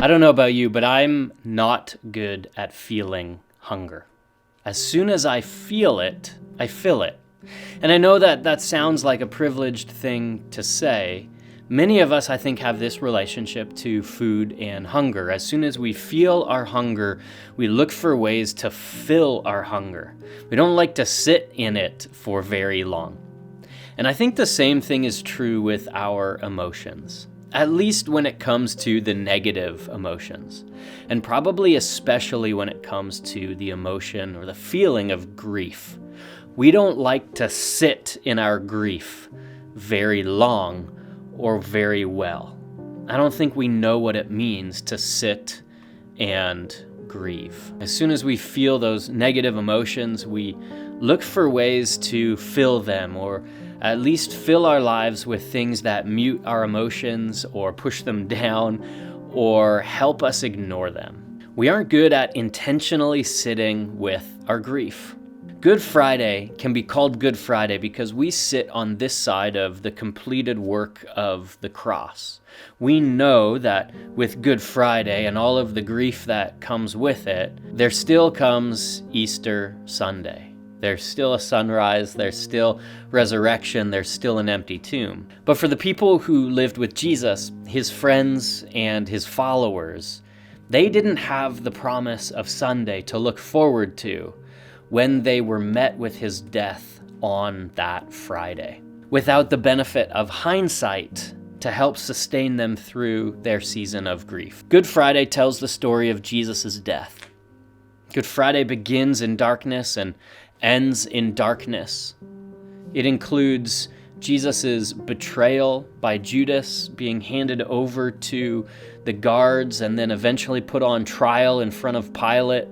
I don't know about you, but I'm not good at feeling hunger. As soon as I feel it, I fill it. And I know that sounds like a privileged thing to say. Many of us, I think, have this relationship to food and hunger. As soon as we feel our hunger, we look for ways to fill our hunger. We don't like to sit in it for very long. And I think the same thing is true with our emotions, at least when it comes to the negative emotions, and probably especially when it comes to the emotion or the feeling of grief. We don't like to sit in our grief very long or very well. I don't think we know what it means to sit and grieve. As soon as we feel those negative emotions, we look for ways to fill them, or at least fill our lives with things that mute our emotions or push them down or help us ignore them. We aren't good at intentionally sitting with our grief. Good Friday can be called Good Friday because we sit on this side of the completed work of the cross. We know that with Good Friday and all of the grief that comes with it, there still comes Easter Sunday. There's still a sunrise, there's still resurrection, there's still an empty tomb. But for the people who lived with Jesus, his friends and his followers, they didn't have the promise of Sunday to look forward to when they were met with his death on that Friday, without the benefit of hindsight to help sustain them through their season of grief. Good Friday tells the story of Jesus' death. Good Friday begins in darkness and ends in darkness. It includes Jesus' betrayal by Judas, being handed over to the guards and then eventually put on trial in front of Pilate.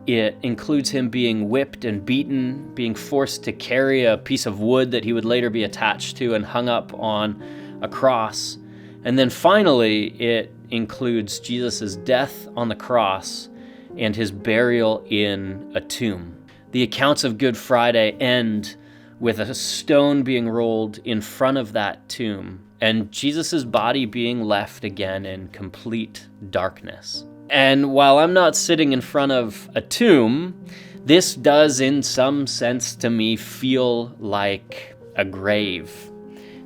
It includes him being whipped and beaten, being forced to carry a piece of wood that he would later be attached to and hung up on a cross. And then finally, it includes Jesus' death on the cross and his burial in a tomb. The accounts of Good Friday end with a stone being rolled in front of that tomb and Jesus' body being left again in complete darkness. And while I'm not sitting in front of a tomb, this does in some sense to me feel like a grave.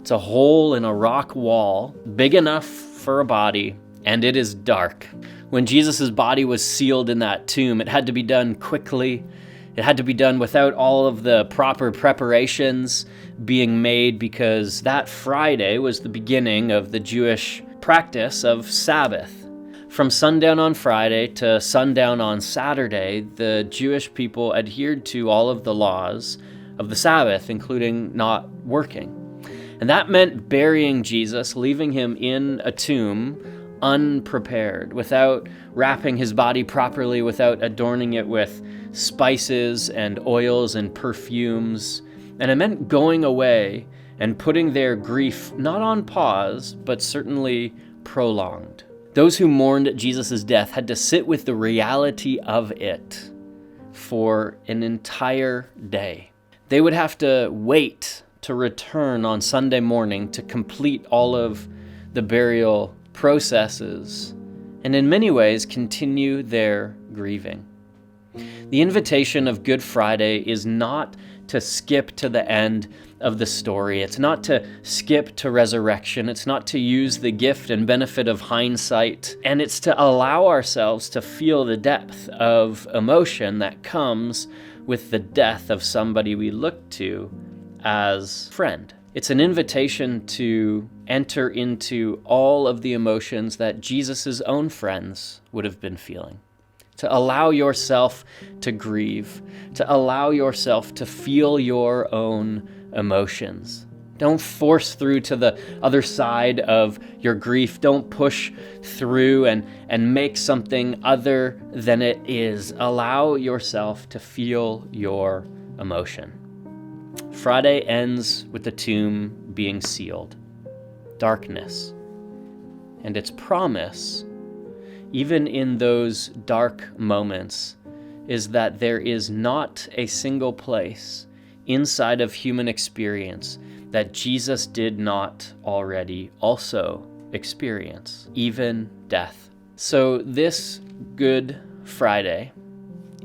It's a hole in a rock wall, big enough for a body, and it is dark. When Jesus' body was sealed in that tomb, it had to be done quickly. It had to be done without all of the proper preparations being made because that Friday was the beginning of the Jewish practice of Sabbath. From sundown on Friday to sundown on Saturday, the Jewish people adhered to all of the laws of the Sabbath, including not working. And that meant burying Jesus, leaving him in a tomb unprepared, without wrapping his body properly, without adorning it with spices and oils and perfumes. And it meant going away and putting their grief not on pause, but certainly prolonged. Those who mourned Jesus' death had to sit with the reality of it for an entire day. They would have to wait to return on Sunday morning to complete all of the burial processes, and in many ways continue their grieving. The invitation of Good Friday is not to skip to the end of the story. It's not to skip to resurrection. It's not to use the gift and benefit of hindsight. And it's to allow ourselves to feel the depth of emotion that comes with the death of somebody we look to as friend. It's an invitation to enter into all of the emotions that Jesus' own friends would have been feeling. To allow yourself to grieve, to allow yourself to feel your own emotions. Don't force through to the other side of your grief. Don't push through and make something other than it is. Allow yourself to feel your emotion. Friday ends with the tomb being sealed. Darkness. And its promise, even in those dark moments, is that there is not a single place inside of human experience that Jesus did not already also experience, even death So this Good Friday,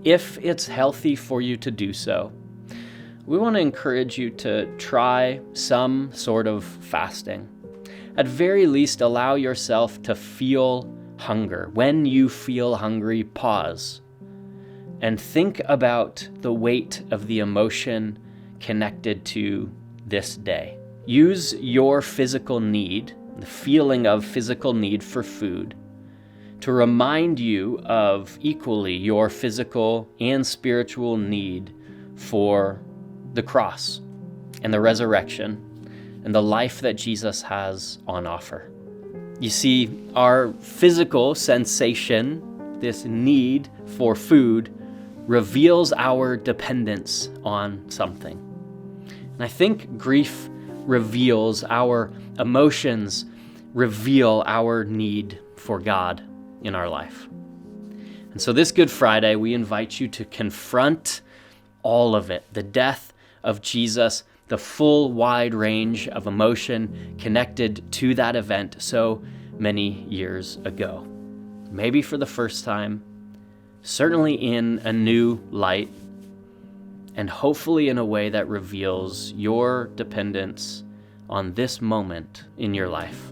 if it's healthy for you to do so, we want to encourage you to try some sort of fasting. At very least, allow yourself to feel hunger. When you feel hungry, pause and think about the weight of the emotion connected to this day. Use your physical need, the feeling of physical need for food, to remind you of equally your physical and spiritual need for the cross and the resurrection and the life that Jesus has on offer. You see, our physical sensation, this need for food, reveals our dependence on something. And I think grief reveals, our emotions reveal our need for God in our life. And so this Good Friday, we invite you to confront all of it, the death of Jesus, the full wide range of emotion connected to that event so many years ago. Maybe for the first time, certainly in a new light, and hopefully in a way that reveals your dependence on this moment in your life.